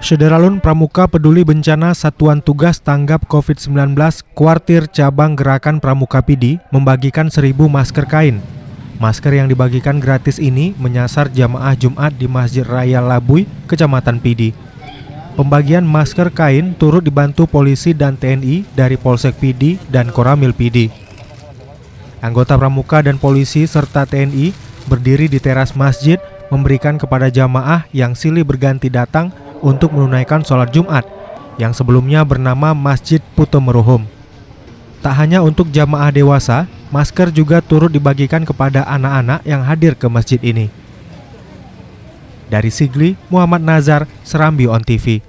Syederalun Pramuka Peduli Bencana Satuan Tugas Tanggap COVID-19 Kuartir Cabang Gerakan Pramuka Pidi membagikan 1.000 masker kain. Masker yang dibagikan gratis ini menyasar jamaah Jumat di Masjid Raya Labuy, Kecamatan Pidi. Pembagian masker kain turut dibantu polisi dan TNI dari Polsek Pidi dan Koramil Pidi. Anggota Pramuka dan polisi serta TNI berdiri di teras masjid memberikan kepada jamaah yang silih berganti datang untuk menunaikan sholat Jumat yang sebelumnya bernama Masjid Puto Meruhum. Tak hanya untuk jamaah dewasa, masker juga turut dibagikan kepada anak-anak yang hadir ke masjid ini. Dari Sigli, Muhammad Nazar, Serambi On TV.